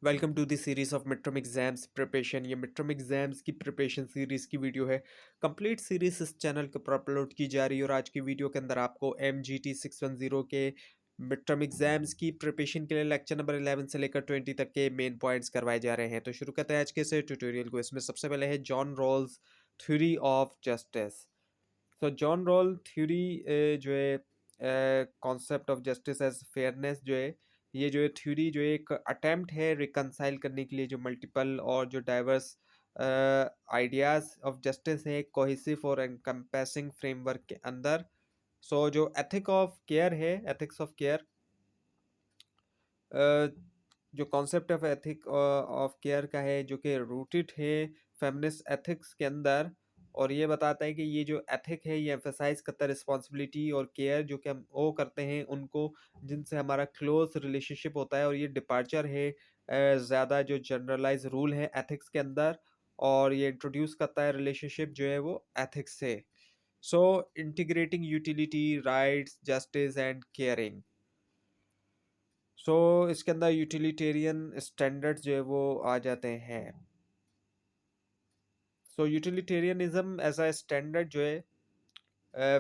Welcome to the series of mid term exams preparation. ये mid term exams की preparation series की video है। Complete series इस channel के ऊपर अपलोड की जा रही है और आज की वीडियो के अंदर आपको MGT 610 के मिड टर्म एग्जाम्स की प्रिपरेशन के लिए लेक्चर नंबर 11 से लेकर 20 तक के मेन पॉइंट्स करवाए जा रहे हैं। तो शुरू करते हैं आज के इस ट्यूटोरियल को। इसमें सबसे पहले है John Rawls theory of justice. तो जॉन रॉल थ्योरी जो है concept of justice as fairness जो है, ये जो है थ्योरी जो है एक अटेम्प्ट है रिकंसाइल करने के लिए जो मल्टीपल और जो डाइवर्स आइडियाज ऑफ जस्टिस है कोहेसिव और एनकम्पेसिंग फ्रेमवर्क के अंदर। सो जो एथिक ऑफ केयर है, एथिक्स ऑफ केयर, जो concept of ethic of care का है जो कि रूटेड है फेमिनिस्ट एथिक्स के अंदर। और ये बताता है कि ये जो एथिक है ये एम्फेसाइज करता है रिस्पॉन्सिबिलिटी और केयर जो कि हम वो करते हैं उनको जिनसे हमारा क्लोज रिलेशनशिप होता है। और ये डिपार्चर है ज़्यादा जो जनरलाइज रूल है एथिक्स के अंदर, और ये इंट्रोड्यूस करता है रिलेशनशिप जो है वो एथिक्स से। So integrating utility, rights, justice and caring. So इसके अंदर यूटिलिटेरियन स्टैंडर्ड्स जो है वो आ जाते हैं। So utilitarianism as a standard जो है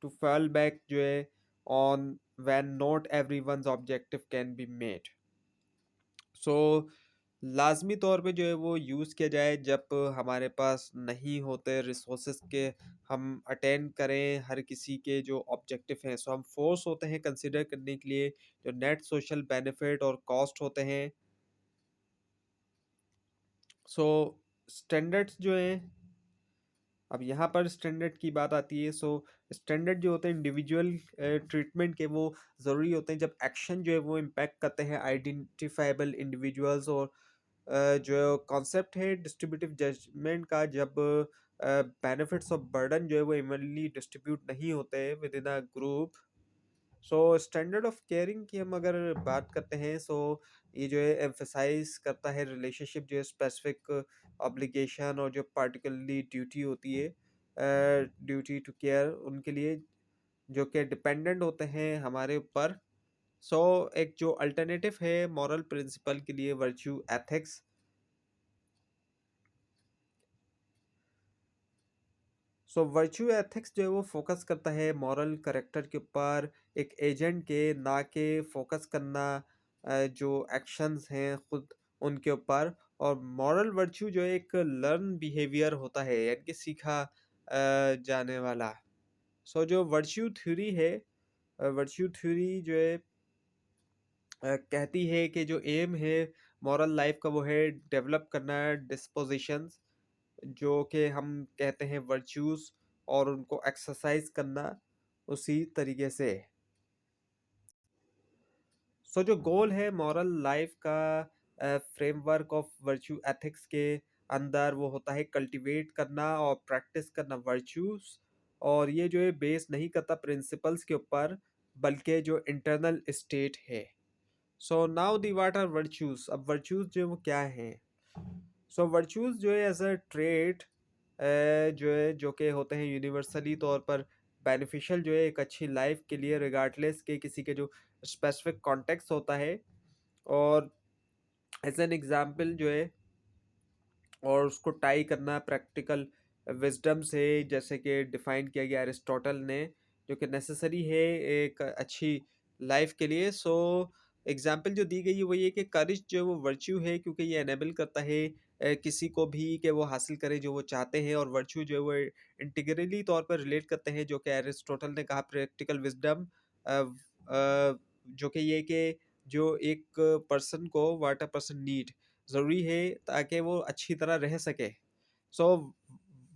टू फॉल बैक जो है on when not everyone's objective can be made. So लाजमी तौर पे जो है वो यूज़ किया जाए जब हमारे पास नहीं होते रिसोर्सेज के, हम अटेंड करें हर किसी के जो ऑब्जेक्टिव हैं। सो हम फोर्स होते हैं कंसिडर करने के लिए जो नेट सोशल बेनिफिट और कॉस्ट होते हैं। सो स्टैंडर्ड्स जो हैं, अब यहाँ पर स्टैंडर्ड की बात आती है। सो स्टैंडर्ड जो होते हैं इंडिविजुअल ट्रीटमेंट के, वो ज़रूरी होते हैं जब एक्शन जो है वो इम्पैक्ट करते हैं आइडेंटिफाइबल इंडिविजुअल्स। और जो कॉन्सेप्ट है डिस्ट्रीब्यूटिव जजमेंट का, जब बेनिफिट्स ऑफ बर्डन जो है वो इवनली डिस्ट्रीब्यूट नहीं होते with in a group. So standard of caring की हम अगर बात करते हैं, सो ये जो है एम्फेसाइज करता है रिलेशनशिप जो है स्पेसिफिक ऑब्लिगेशन और जो पार्टिकुलरली ड्यूटी होती है, ड्यूटी टू केयर उनके लिए जो कि डिपेंडेंट होते हैं हमारे ऊपर। सो एक जो अल्टरनेटिव है मॉरल प्रिंसिपल के लिए, वर्च्यू एथिक्स। सो वर्च्यू एथिक्स जो है वो फोकस करता है मॉरल करेक्टर के ऊपर, एक एजेंट के, ना के फोकस करना जो एक्शंस हैं खुद उनके ऊपर। और मॉरल वर्च्यू जो है एक लर्न बिहेवियर होता है, यानी कि सीखा जाने वाला। सो जो वर्च्यू थ्योरी है, वर्च्यू थ्योरी जो है कहती है कि जो एम है मॉरल लाइफ का वो है डेवलप करना डिस्पोजिशंस जो कि हम कहते हैं वर्च्यूज, और उनको एक्सरसाइज करना उसी तरीके से। सो जो गोल है मॉरल लाइफ का फ्रेमवर्क ऑफ वर्च्यू एथिक्स के अंदर, वो होता है कल्टीवेट करना और प्रैक्टिस करना वर्च्यूज। और ये जो है बेस नहीं करता प्रिंसिपल्स के ऊपर, बल्कि जो इंटरनल स्टेट है। So now the what are virtues. अब वर्च्यूज जो है वो क्या हैं। सो वर्च्यूज जो है एज अ ट्रेट जो है जो कि होते हैं यूनिवर्सली तौर पर बेनिफिशियल जो है एक अच्छी लाइफ के लिए, रिगार्डलेस के किसी के जो स्पेसिफिक कॉन्टेक्स्ट होता है। और एज एन एग्जांपल जो है, और उसको टाई करना प्रैक्टिकल विजडम से, जैसे कि डिफाइन किया गया एरिस्टोटल ने, जो कि नेसेसरी है एक अच्छी लाइफ के लिए। सो एग्जाम्पल जो दी गई है वो ये कि करिज जो है वो वर्च्यू है, क्योंकि ये एनेबल करता है किसी को भी कि वो हासिल करे जो वो चाहते हैं। और वर्च्यू जो है वो इंटीग्रली तौर पर रिलेट करते हैं, जो कि एरिस्टोटल ने कहा प्रैक्टिकल विजडम, जो कि ये कि जो एक पर्सन को व्हाट अ पर्सन नीड ज़रूरी है ताकि वो अच्छी तरह रह सके। So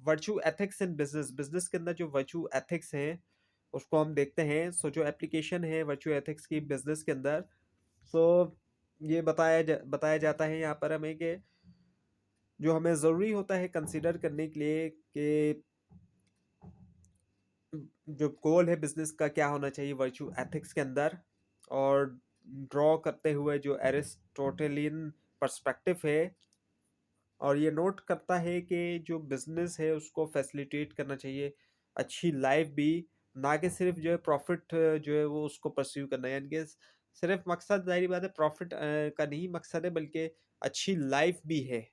virtue ethics in business, business के अंदर जो वर्च्यू एथिक्स हैं उसको हम देखते हैं। सो जो एप्लीकेशन है वर्च्यू एथिक्स की बिजनेस के अंदर, सो ये बताया जाता है यहाँ पर हमें कि जो हमें ज़रूरी होता है कंसिडर करने के लिए कि जो गोल है बिजनेस का क्या होना चाहिए वर्च्यू एथिक्स के अंदर। और ड्रॉ करते हुए जो एरिस्टोटेलियन पर्सपेक्टिव है, और ये नोट करता है कि जो बिजनेस है उसको फैसिलिटेट करना चाहिए अच्छी लाइफ भी, ना कि सिर्फ जो है प्रॉफिट जो है वो उसको परस्यू करना है। यानी कि सिर्फ मकसद ज़ाहिर-सी बात है प्रॉफ़िट का नहीं मकसद है, बल्कि अच्छी लाइफ़ भी है।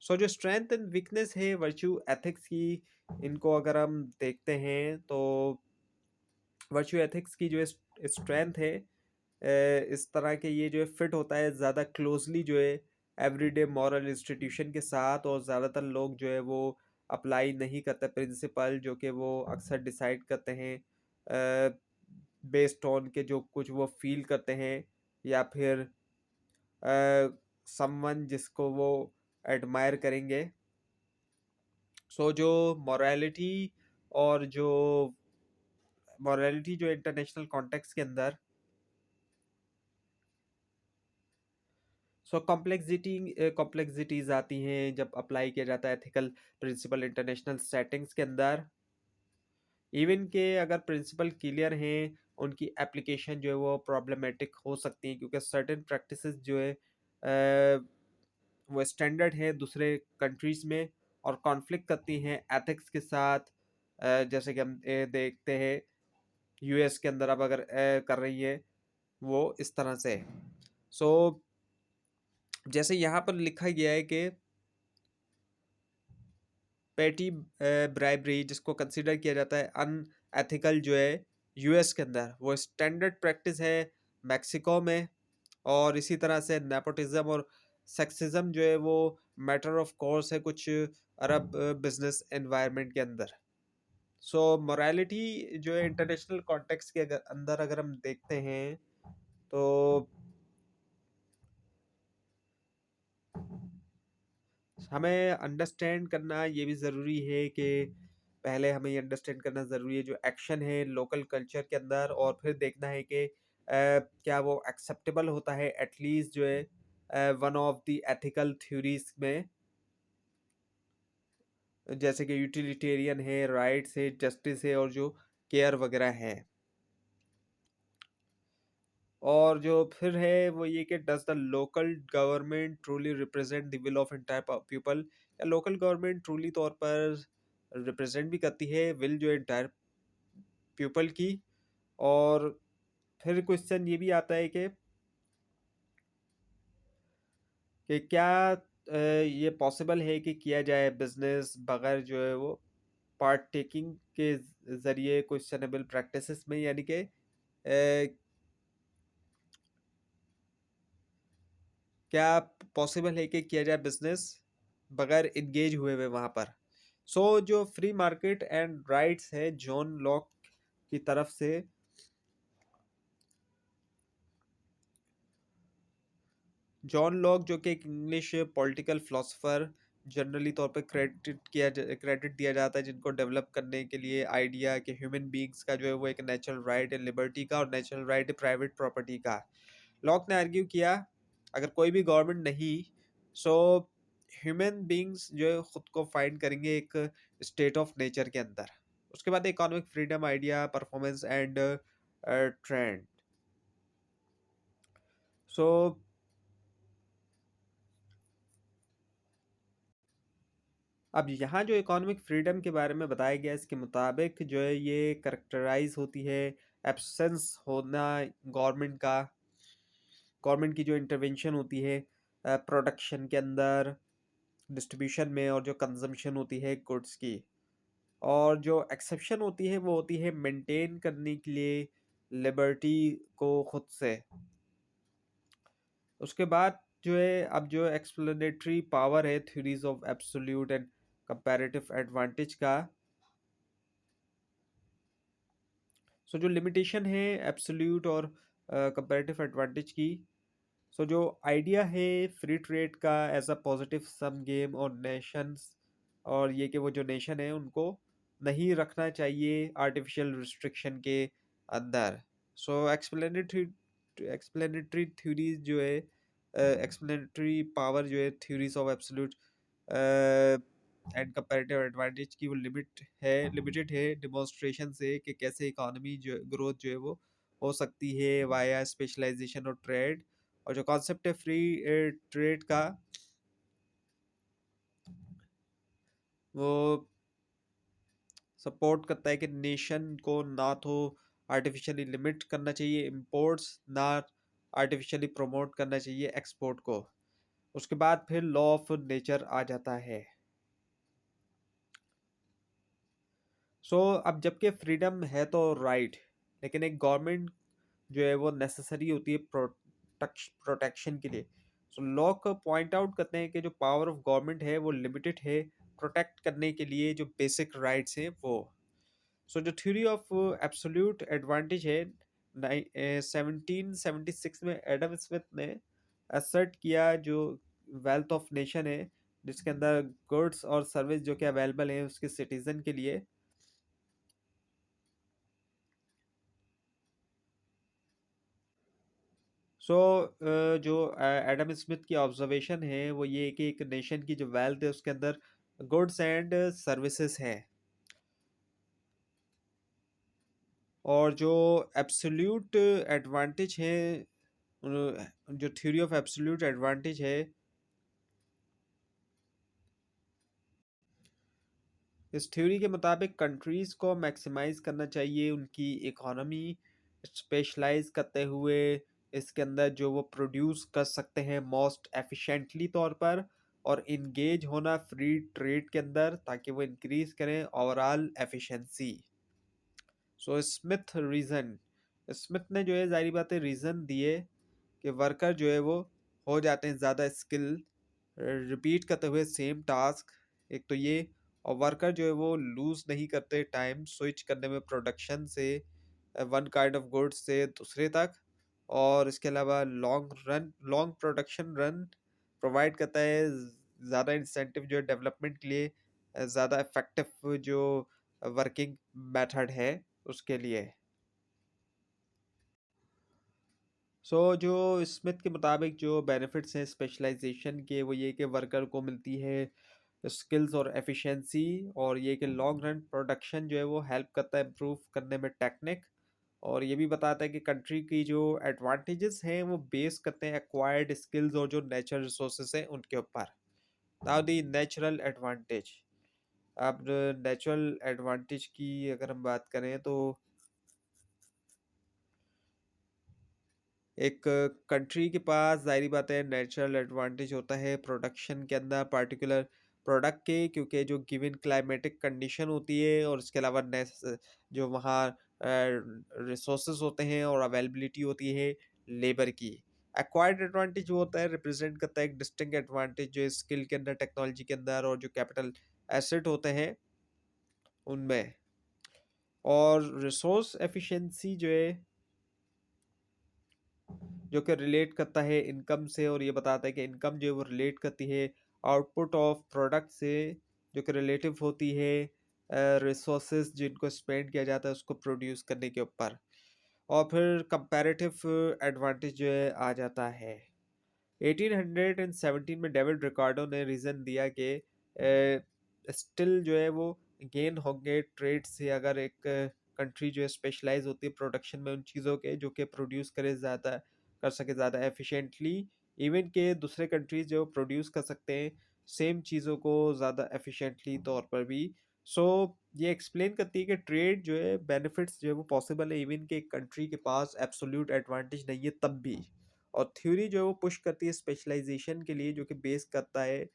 सो जो स्ट्रेंथ एंड वीकनेस है वर्च्यू एथिक्स की, इनको अगर हम देखते हैं तो वर्च्यू एथिक्स की जो स्ट्रेंथ है, इस तरह के ये जो है फिट होता है ज़्यादा क्लोजली जो है एवरीडे मॉरल इंस्टीट्यूशन के साथ, और ज़्यादातर लोग जो है वो अप्लाई नहीं करते प्रिंसिपल जो कि वो अक्सर डिसाइड करते हैं बेस्ड ऑन के जो कुछ वो फील करते हैं, या फिर समवन जिसको वो एडमायर करेंगे। सो जो मॉरालिटी और जो मॉरालिटी जो इंटरनेशनल कॉन्टेक्स्ट के अंदर, सो कॉम्प्लेक्सिटीज आती हैं जब अप्लाई किया जाता है एथिकल प्रिंसिपल इंटरनेशनल सेटिंग्स के अंदर। इवन के अगर प्रिंसिपल क्लियर हैं, उनकी एप्लीकेशन जो है वो प्रॉब्लमेटिक हो सकती है, क्योंकि सर्टेन प्रैक्टिसेस जो है वो स्टैंडर्ड है दूसरे कंट्रीज में और कॉन्फ्लिक्ट करती हैं एथिक्स के साथ। जैसे कि हम देखते हैं यूएस के अंदर अब अगर कर रही है वो इस तरह से। सो जैसे यहाँ पर लिखा गया है कि पेटी ब्राइबरी जिसको कंसिडर किया जाता है अनएथिकल जो है यूएस के अंदर, वो स्टैंडर्ड प्रैक्टिस है मैक्सिको में। और इसी तरह से नेपोटिज्म और सेक्सिज्म जो है वो मैटर ऑफ कोर्स है कुछ अरब बिजनेस एनवायरनमेंट के अंदर। सो मोरालिटी जो है इंटरनेशनल कॉन्टेक्स्ट के अंदर अगर हम देखते हैं तो हमें अंडरस्टैंड करना ये भी ज़रूरी है कि पहले हमें ये अंडरस्टैंड करना ज़रूरी है जो एक्शन है लोकल कल्चर के अंदर, और फिर देखना है कि क्या वो एक्सेप्टेबल होता है एटलीस्ट जो है one of the ethical theories में, जैसे कि यूटिलिटेरियन है, राइट्स है, जस्टिस है, और जो केयर वगैरह है। और जो फिर है वो ये कि does the local government truly represent the will of entire people, या लोकल गवर्नमेंट ट्रूली तौर पर रिप्रेजेंट भी करती है विल जो एंटायर पीपल की। और फिर क्वेश्चन ये भी आता है कि क्या ये पॉसिबल है कि किया जाए बिजनेस बगैर जो है वो पार्ट टेकिंग के जरिए क्वेश्चनेबल प्रैक्टिसेस में, यानी कि क्या पॉसिबल है कि किया जाए बिजनेस बगैर इंगेज हुए हुए वहां पर। जो फ्री मार्केट एंड राइट्स है जॉन लॉक की तरफ से, जॉन लॉक जो कि एक इंग्लिश पॉलिटिकल फिलोसोफर, जनरली तौर पे क्रेडिट दिया जाता है जिनको डेवलप करने के लिए आइडिया कि ह्यूमन बींग्स का जो है वो एक नेचुरल राइट है लिबर्टी का और नेचुरल राइट है प्राइवेट प्रॉपर्टी का। लॉक ने आर्ग्यू किया अगर कोई भी गवर्नमेंट नहीं, सो ह्यूमन बींग्स जो है खुद को फाइंड करेंगे एक स्टेट ऑफ नेचर के अंदर। उसके बाद economic freedom idea performance and trend. So अब यहाँ जो इकोनॉमिक फ्रीडम के बारे में बताया गया इसके मुताबिक जो है ये करेक्टराइज होती है एब्सेंस होना गवर्नमेंट की जो इंटरवेंशन होती है प्रोडक्शन के अंदर, डिस्ट्रीब्यूशन में, और जो कंजम्पशन होती है गुड्स की। और जो एक्सेप्शन होती है वो होती है मेंटेन करने के लिए लिबर्टी को खुद से। उसके बाद जो है अब जो एक्सप्लेनेटरी पावर है theories of absolute and comparative advantage का। जो लिमिटेशन है एब्सोल्यूट और कंपैरेटिव एडवांटेज की। जो आइडिया है फ्री ट्रेड का as a positive sum game और नेशंस, और ये कि वो जो नेशन है उनको नहीं रखना चाहिए आर्टिफिशियल रिस्ट्रिक्शन के अंदर। एक्सप्लेनेटरी एक्सप्लेनेटरी थ्योरीज जो है एक्सप्लेनेटरी पावर जो है theories of absolute and comparative advantage की वो लिमिटेड है डिमॉन्स्ट्रेशन से कि कैसे इकोनॉमी जो ग्रोथ जो है वो हो सकती है वाया स्पेशलाइजेशन और ट्रेड। और जो कॉन्सेप्ट है फ्री ट्रेड का, वो सपोर्ट करता है कि नेशन को ना तो आर्टिफिशियली लिमिट करना चाहिए इंपोर्ट्स, ना आर्टिफिशियली प्रमोट करना चाहिए एक्सपोर्ट को। उसके बाद फिर लॉ ऑफ नेचर आ जाता है। अब जबकि फ्रीडम है तो राइट, लेकिन एक गवर्नमेंट जो है वो नेसेसरी होती है प्रोटेक्शन के लिए। लॉ को पॉइंट आउट करते हैं कि जो पावर ऑफ गवर्नमेंट है वो लिमिटेड है प्रोटेक्ट करने के लिए जो बेसिक राइट्स हैं वो। जो थ्योरी ऑफ एब्सोल्यूट एडवांटेज है, 1776 में एडम स्मिथ ने असर्ट किया, जो वेल्थ ऑफ नेशन है जिसके अंदर गुड्स और सर्विस जो कि अवेलेबल है उसके सिटीजन के लिए। जो एडम स्मिथ की ऑब्जर्वेशन है वो ये कि एक नेशन की जो वेल्थ है उसके अंदर गुड्स एंड सर्विसेज है, और जो एब्सोल्यूट एडवांटेज है, जो थ्योरी ऑफ एब्सोल्यूट एडवांटेज है, इस थ्योरी के मुताबिक कंट्रीज को मैक्सिमाइज करना चाहिए उनकी इकोनॉमी स्पेशलाइज करते हुए इसके अंदर जो वो प्रोड्यूस कर सकते हैं मोस्ट एफिशिएंटली तौर पर, और इंगेज होना फ्री ट्रेड के अंदर ताकि वो इंक्रीज करें ओवरऑल एफिशिएंसी। स्मिथ ने जो है जारी बात है रीज़न दिए कि वर्कर जो है वो हो जाते हैं ज़्यादा स्किल रिपीट करते हुए सेम टास्क, एक तो ये, और वर्कर जो है वो लूज नहीं करते टाइम स्विच करने में प्रोडक्शन से वन काइंड ऑफ गुड्स से दूसरे तक। और इसके अलावा लॉन्ग प्रोडक्शन रन प्रोवाइड करता है ज़्यादा इंसेंटिव जो है डेवलपमेंट के लिए, ज़्यादा इफेक्टिव जो वर्किंग मेथड है उसके लिए। जो स्मिथ के मुताबिक जो बेनिफिट्स हैं स्पेशलाइजेशन के वो ये कि वर्कर को मिलती है स्किल्स और एफिशिएंसी, और ये कि लॉन्ग रन प्रोडक्शन जो है वो हेल्प करता है इम्प्रूव करने में टेक्निक, और ये भी बताता है कि कंट्री की जो एडवांटेजेस हैं वो बेस करते हैं एक्वायर्ड स्किल्स और जो नेचुरल रिसोर्सेज हैं उनके ऊपर। Now the natural advantage. अब नेचुरल एडवांटेज की अगर हम बात करें तो एक कंट्री के पास जाहिर बात है नेचुरल एडवांटेज होता है प्रोडक्शन के अंदर पार्टिकुलर प्रोडक्ट के, क्योंकि जो गिवन क्लाइमेटिक कंडीशन होती है और इसके अलावा जो वहाँ रिसोर्सेज होते हैं और अवेलेबिलिटी होती है लेबर की। एक्वायर्ड एडवांटेज वो होता है रिप्रेजेंट करता है एक डिस्टिंक्ट एडवांटेज जो स्किल के अंदर टेक्नोलॉजी के अंदर और जो कैपिटल एसेट होते हैं उनमें। और रिसोर्स एफिशिएंसी जो है जो कि रिलेट करता है इनकम से, और ये बताता है कि इनकम जो है वो रिलेट करती है आउटपुट ऑफ प्रोडक्ट से, जो कि रिलेटिव होती है रिसोर्सेज जिनको स्पेंड किया जाता है उसको प्रोड्यूस करने के ऊपर। और फिर कंपैरेटिव एडवांटेज जो है आ जाता है। 1817 में डेविड रिकार्डो ने रीज़न दिया कि स्टिल जो है वो गेन होंगे ट्रेड से अगर एक कंट्री जो है स्पेशलाइज होती है प्रोडक्शन में उन चीज़ों के जो कि प्रोड्यूस करे ज़्यादा कर सके ज़्यादा एफिशिएंटली, इवन के दूसरे कंट्रीज जो प्रोड्यूस कर सकते हैं सेम चीज़ों को ज़्यादा एफिशिएंटली तौर पर भी। सो ये एक्सप्लेन करती है कि ट्रेड जो है बेनिफिट्स जो है वो पॉसिबल है इवन के एक कंट्री के पास एब्सोल्यूट एडवांटेज नहीं है तब भी। और थ्योरी जो है वो पुश करती है स्पेशलाइजेशन के लिए, जो कि बेस करता है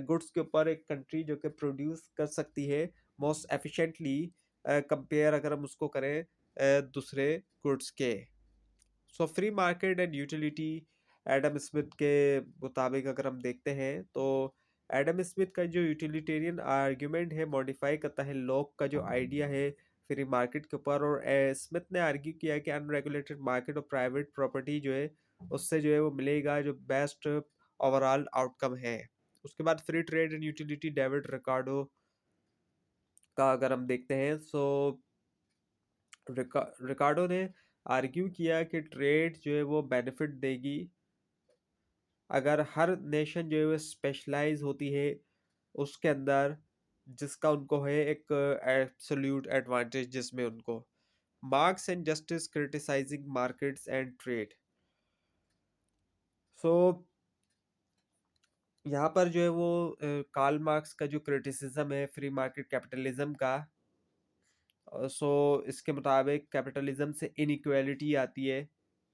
गुड्स के ऊपर एक कंट्री जो कि प्रोड्यूस कर सकती है मोस्ट एफिशिएंटली कंपेयर अगर हम उसको करें दूसरे गुड्स के। Free market and utility Adam Smith के मुताबिक अगर हम देखते हैं तो एडम स्मिथ का जो यूटिलिटेरियन आर्ग्यूमेंट है मॉडिफाई करता है लॉक का जो आइडिया है फ्री मार्केट के ऊपर, और स्मिथ ने आर्ग्यू किया कि अनरेगुलेटेड मार्केट और प्राइवेट प्रॉपर्टी जो है उससे जो है वो मिलेगा जो बेस्ट ओवरऑल आउटकम है। उसके बाद free trade and utility David Ricardo का अगर हम देखते हैं रिकार्डो ने आर्ग्यू किया कि ट्रेड जो है वो बेनिफिट देगी अगर हर नेशन जो है वो स्पेशलाइज होती है उसके अंदर, जिसका उनको है एक एब्सोल्यूट एडवांटेज जिसमें उनको Marx and justice criticising markets and trade. So यहाँ पर जो है वो कार्ल मार्क्स का जो क्रिटिसिज्म है फ्री मार्केट कैपिटलिज्म का, सो इसके मुताबिक कैपिटलिज्म से इनइक्वालिटी आती है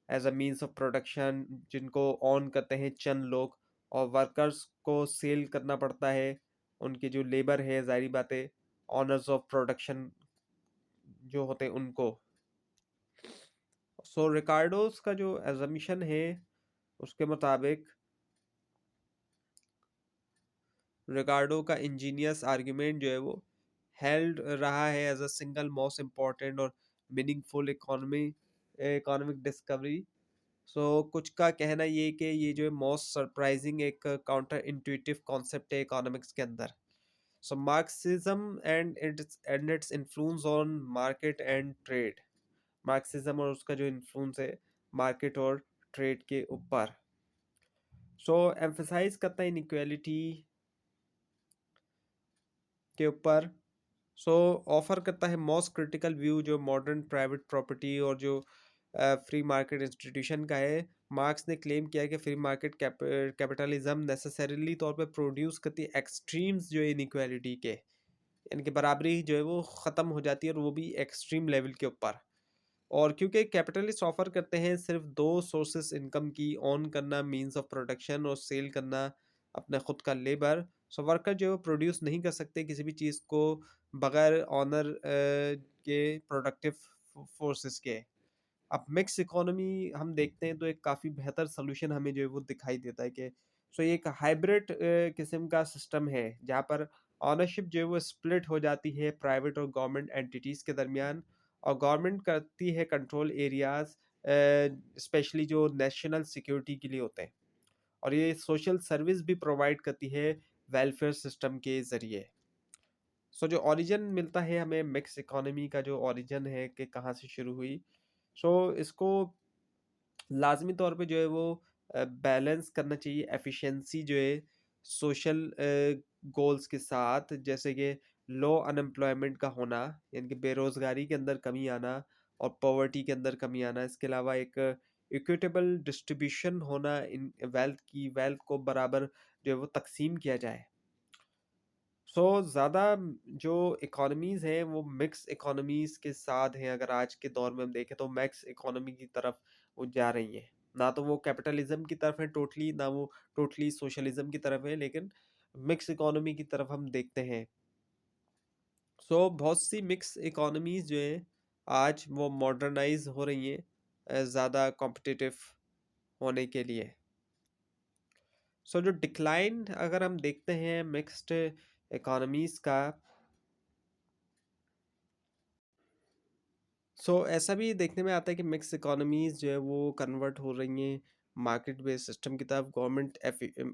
as a means of production, जिनको ऑन करते हैं चंद लोग, और वर्कर्स को सेल करना पड़ता है, उनके जो लेबर है, जाहिर बात है, ऑनर्स ऑफ प्रोडक्शन जो होते हैं उनको। सो रिकार्डोस का जो एजम्पशन है उसके मुताबिक, रिकार्डो का इंजीनियस आर्ग्यूमेंट जो है वो हेल्ड रहा है as a single most important और मीनिंगफुल इकोनॉमिक डिस्कवरी। सो कुछ का कहना ये कि ये जो है मोस्ट सरप्राइजिंग एक काउंटर इंट्यूटिव कॉन्सेप्ट है इकोनॉमिक्स के अंदर। So Marxism and its influence on market and trade. Marxism और उसका जो इन्फ्लुएंस है मार्केट और ट्रेड के ऊपर। सो एम्फसाइज करता है इनइक्वालिटी के ऊपर। सो ऑफर करता है मोस्ट क्रिटिकल व्यू जो मॉडर्न प्राइवेट प्रॉपर्टी और जो फ्री मार्केट इंस्टीट्यूशन का है। मार्क्स ने क्लेम किया कि फ्री मार्केट कैपिटलिज्म नेसेसरीली तौर पे प्रोड्यूस करती है एक्सट्रीम्स जो इनइक्वालिटी के, यानी कि बराबरी जो है वो ख़त्म हो जाती है, और वो भी एक्सट्रीम लेवल के ऊपर। और क्योंकि कैपिटलिस्ट ऑफर करते हैं सिर्फ दो सोर्सेस इनकम की, ऑन करना मींस ऑफ प्रोडक्शन और सेल करना अपना खुद का लेबर। सो वर्कर जो है वो प्रोड्यूस नहीं कर सकते किसी भी चीज़ को बगैर ऑनर के प्रोडक्टिव फोर्सेस के। अब मिक्स इकोनॉमी हम देखते हैं तो एक काफ़ी बेहतर सोल्यूशन हमें जो है वो दिखाई देता है कि सो ये एक हाइब्रिड किस्म का सिस्टम है जहाँ पर ऑनरशिप जो है वो स्प्लिट हो जाती है प्राइवेट और गवर्नमेंट एंटिटीज़ के दरमियान, और गवर्नमेंट करती है कंट्रोल एरियाज स्पेशली जो नेशनल सिक्योरिटी के लिए होते हैं, और ये सोशल सर्विस भी प्रोवाइड करती है वेलफेयर सिस्टम के ज़रिए। सो जो ओरिजिन मिलता है हमें मिक्स इकोनॉमी का, जो ओरिजिन है कि कहाँ से शुरू हुई। सो इसको लाजमी तौर पे जो है वो बैलेंस करना चाहिए एफिशिएंसी जो है सोशल गोल्स के साथ, जैसे कि लो अनएम्प्लॉयमेंट का होना, यानी कि बेरोज़गारी के अंदर कमी आना और पॉवर्टी के अंदर कमी आना। इसके अलावा एक इक्विटेबल डिस्ट्रीब्यूशन होना, इन वेल्थ को बराबर जो है वो तकसीम किया जाए। सो ज़्यादा जो इकोनॉमीज़ हैं वो मिक्स इकोनॉमीज़ के साथ हैं। अगर आज के दौर में हम देखें तो मिक्स इकोनॉमी की तरफ वो जा रही हैं। ना तो वो कैपिटलिज़्म की तरफ है टोटली, ना वो टोटली सोशलिज़्म की तरफ है, लेकिन मिक्स इकोनॉमी की तरफ हम देखते हैं। सो बहुत सी मिक्स इकोनॉमीज़ जो हैं आज वो मॉडर्नाइज़ हो रही हैं ज़्यादा कॉम्पिटिटिव होने के लिए। सो जो डिक्लाइन अगर हम देखते हैं मिक्स्ड इकोनॉमीज़ का, ऐसा भी देखने में आता है कि मिक्स इकोनॉमीज जो है वो कन्वर्ट हो रही हैं मार्केट बेस्ड सिस्टम की तरफ। गवर्नमेंट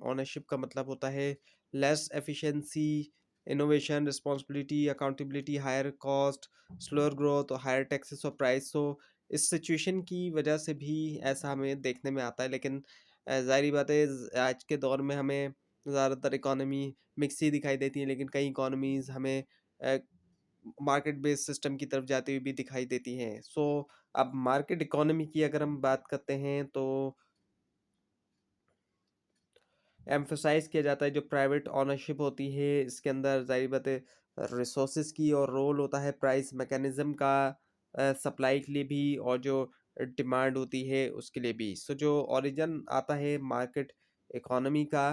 ओनरशिप का मतलब होता है less efficiency, innovation, responsibility, accountability, higher cost, slower growth और हायर टैक्सेस और प्राइस। इस सिचुएशन की वजह से भी ऐसा हमें देखने में आता है, लेकिन ज़ाहिर बात है आज के दौर में हमें ज़्यादातर इकोनॉमी मिक्स ही दिखाई देती है, लेकिन कई इकोनॉमीज़ हमें मार्केट बेस्ड सिस्टम की तरफ जाती हुई भी दिखाई देती हैं। अब मार्केट इकोनॉमी की अगर हम बात करते हैं तो एम्फसाइज किया जाता है जो प्राइवेट ओनरशिप होती है इसके अंदर, जाहिर बात है रिसोर्सेज की और रोल होता है प्राइस मैकेनिज्म का, सप्लाई के लिए भी और जो डिमांड होती है उसके लिए भी। जो ओरिजिन आता है मार्केट इकोनॉमी का,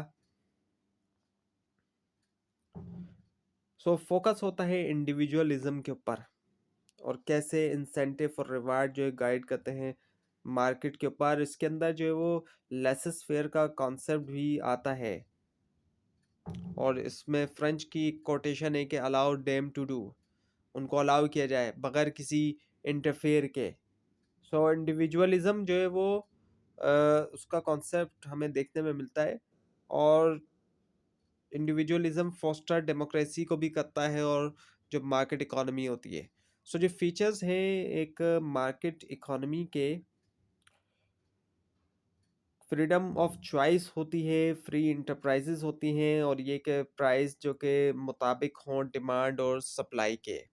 फोकस होता है इंडिविजुअलिज्म के ऊपर, और कैसे इंसेंटिव और रिवार्ड जो है गाइड करते हैं मार्केट के ऊपर। इसके अंदर जो है वो लेसेस फेयर का कॉन्सेप्ट भी आता है, और इसमें फ्रेंच की कोटेशन है कि अलाउ देम टू डू, उनको अलाउ किया जाए बगैर किसी इंटरफेयर के। इंडिविजुअलिज्म जो है वो उसका कॉन्सेप्ट हमें देखने में मिलता है, और इंडिविजुअलिज्म फोस्टर डेमोक्रेसी को भी करता है, और जो मार्केट इकोनॉमी होती है। जो फीचर्स हैं एक मार्केट इकोनॉमी के, फ्रीडम ऑफ चॉइस होती है, फ्री इंटरप्राइजेज होती हैं, और ये के प्राइस जो के मुताबिक हों डिमांड और सप्लाई के।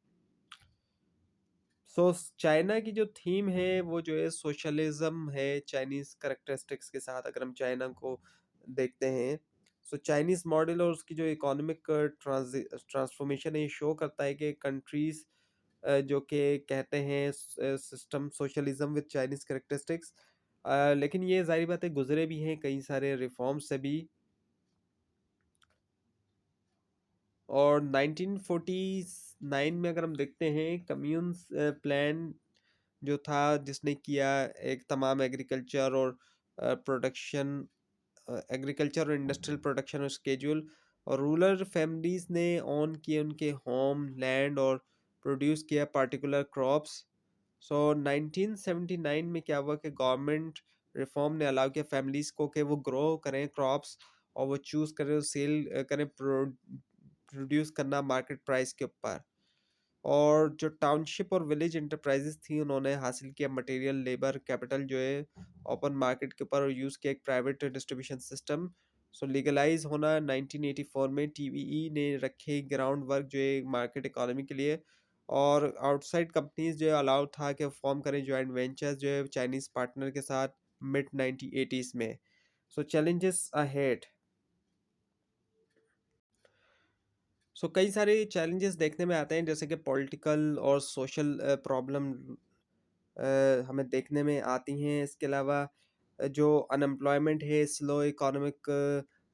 चाइना की जो थीम है वो जो है सोशलिज्म है चाइनीज करेक्टरिस्टिक्स के साथ। अगर हम चाइना को देखते हैं, चाइनीज मॉडल और उसकी जो इकोनॉमिक ट्रांसफॉर्मेशन है, ये शो करता है कि कंट्रीज जो कि कहते हैं system socialism with Chinese characteristics. लेकिन ये ज़ाहिर बात है गुज़रे भी हैं कई सारे रिफॉर्म्स से भी। और 1949 में अगर हम देखते हैं कम्यून्स प्लान जो था जिसने किया एक तमाम एग्रीकल्चर और प्रोडक्शन एग्रीकल्चर और इंडस्ट्रियल प्रोडक्शन और स्केड्यूल और रूरल फैमिलीज ने ऑन किए उनके होम लैंड और प्रोड्यूस किया पार्टिकुलर क्रॉप्स। सो 1979 में क्या हुआ कि गवर्नमेंट रिफॉर्म ने अलाउ किया फैमिलीज को कि वो ग्रो करें क्रॉप्स और वो चूज करें सेल करें प्रोड्यूस करना मार्केट प्राइस के ऊपर। और जो टाउनशिप और विलेज इंटरप्राइजेस थी उन्होंने हासिल किया मटेरियल लेबर कैपिटल जो है ओपन मार्केट के ऊपर और यूज़ किया एक प्राइवेट डिस्ट्रीब्यूशन सिस्टम। सो लीगलाइज होना 1984 में टीवीई ने रखे ग्राउंड वर्क जो है मार्केट इकोनॉमी के लिए। और आउटसाइड कंपनीज जो है अलाउ था कि फॉर्म करें जॉइंट वेंचर्स जो है चाइनीज पार्टनर के साथ मिड 1980s में। सो चैलेंजेस अहेड। सो कई सारे चैलेंजेस देखने में आते हैं जैसे कि पॉलिटिकल और सोशल प्रॉब्लम हमें देखने में आती हैं। इसके अलावा जो अनएम्प्लॉयमेंट है स्लो इकोनॉमिक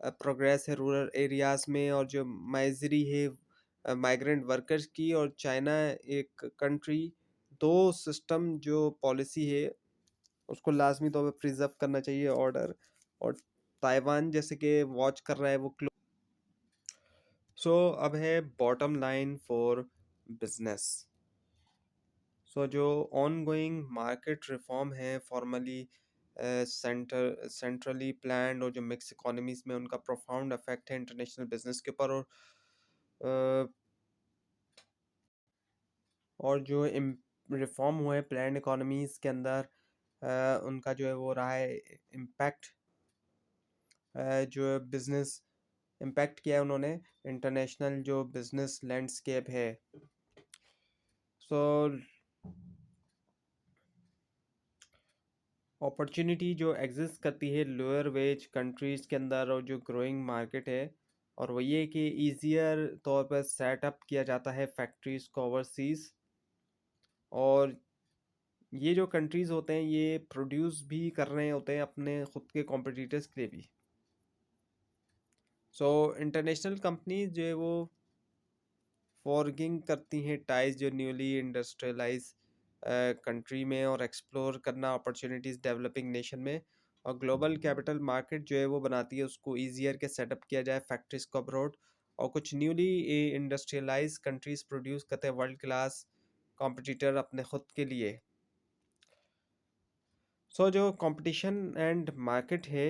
प्रोग्रेस है रूरल एरियाज़ में और जो माइजरी है माइग्रेंट वर्कर्स की। और चाइना एक कंट्री दो सिस्टम जो पॉलिसी है उसको लाजमी तौर पे प्रिजर्व करना चाहिए ऑर्डर। और ताइवान जैसे कि वॉच कर रहा है वो सो अब है बॉटम लाइन फॉर बिजनेस। सो जो ऑन गोइंग मार्केट रिफॉर्म है फॉर्मली सेंट्रली प्लान्ड और जो मिक्स इकोनॉमीज में उनका प्रोफाउंड इफेक्ट है इंटरनेशनल बिजनेस के ऊपर। और जो रिफॉर्म हुए प्लान्ड इकोनॉमीज के अंदर उनका जो है वो रहा है इम्पैक्ट जो बिजनेस इम्पैक्ट किया है उन्होंने इंटरनेशनल जो बिजनेस लैंडस्केप है। सो अपॉर्चुनिटी जो एग्जिस्ट करती है लोअर वेज कंट्रीज़ के अंदर और जो ग्रोइंग मार्केट है और वो ये कि ईज़ियर तौर पर सेटअप किया जाता है फैक्ट्रीज़ को ओवरसीज़। और ये जो कंट्रीज़ होते हैं ये प्रोड्यूस भी कर रहे होते हैं अपने ख़ुद के कॉम्पिटिटर्स के लिए भी। सो इंटरनेशनल कंपनीज जो है वो फॉरगिंग करती हैं टाइज जो न्यूली इंडस्ट्रियलाइज कंट्री में और एक्सप्लोर करना अपॉर्चुनिटीज़ डेवलपिंग नेशन में। और ग्लोबल कैपिटल मार्केट जो है वो बनाती है उसको ईजियर के सेटअप किया जाए फैक्ट्रीज को अब्रॉड। और कुछ न्यूली इंडस्ट्रियलाइज कंट्रीज प्रोड्यूस करते हैं वर्ल्ड क्लास कॉम्पिटिटर अपने खुद के लिए। सो जो कंपटीशन एंड मार्केट है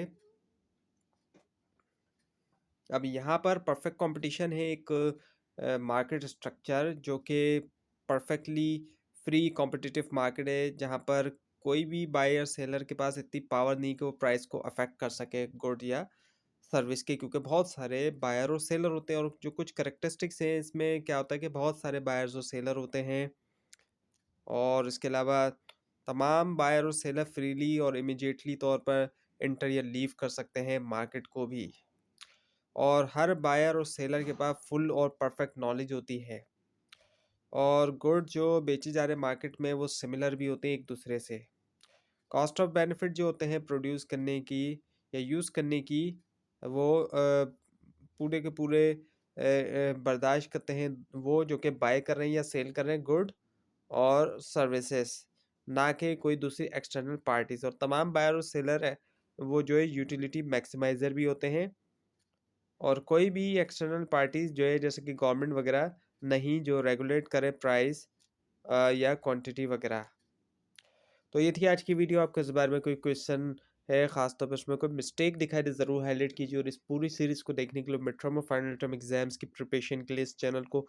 अब यहाँ पर परफेक्ट कंपटीशन है एक मार्केट स्ट्रक्चर जो कि परफेक्टली फ्री कॉम्पिटिटिव मार्केट है जहाँ पर कोई भी बायर सेलर के पास इतनी पावर नहीं कि वो प्राइस को अफेक्ट कर सके गुड या सर्विस के। क्योंकि बहुत सारे बायर और सेलर होते हैं और जो कुछ करेक्टरिस्टिक्स हैं इसमें क्या होता है कि बहुत सारे बायर्स और सेलर होते हैं। और इसके अलावा तमाम बायर और सेलर फ्रीली और इमिजिएटली तौर पर इंटर या लीव कर सकते हैं मार्केट को भी। और हर बायर और सेलर के पास फुल और परफेक्ट नॉलेज होती है। और गुड जो बेचे जा रहे मार्केट में वो सिमिलर भी होते हैं एक दूसरे से। कॉस्ट ऑफ बेनिफिट जो होते हैं प्रोड्यूस करने की या यूज़ करने की वो पूरे के पूरे बर्दाश्त करते हैं वो जो कि बाय कर रहे हैं या सेल कर रहे हैं गुड और सर्विसेज, ना कि कोई दूसरी एक्सटर्नल पार्टीज। और तमाम बायर और सेलर है वो जो है यूटिलिटी मैक्सिमाइजर भी होते हैं। और कोई भी एक्सटर्नल पार्टीज जो है जैसे कि गवर्नमेंट वगैरह नहीं जो रेगुलेट करे प्राइस या क्वांटिटी वगैरह। तो ये थी आज की वीडियो। आपको इस बारे में कोई क्वेश्चन है ख़ास तौर पर उसमें कोई मिस्टेक दिखाई दे ज़रूर हाईलाइट कीजिए। और इस पूरी सीरीज़ को देखने के लिए मिड टर्म और फाइनल टर्म एग्जाम्स की प्रिपरेशन के लिए इस चैनल को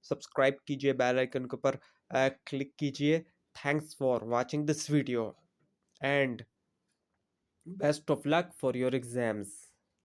सब्सक्राइब कीजिए बेल आइकन के ऊपर क्लिक कीजिए। Thanks for watching this video and best of luck for your exams.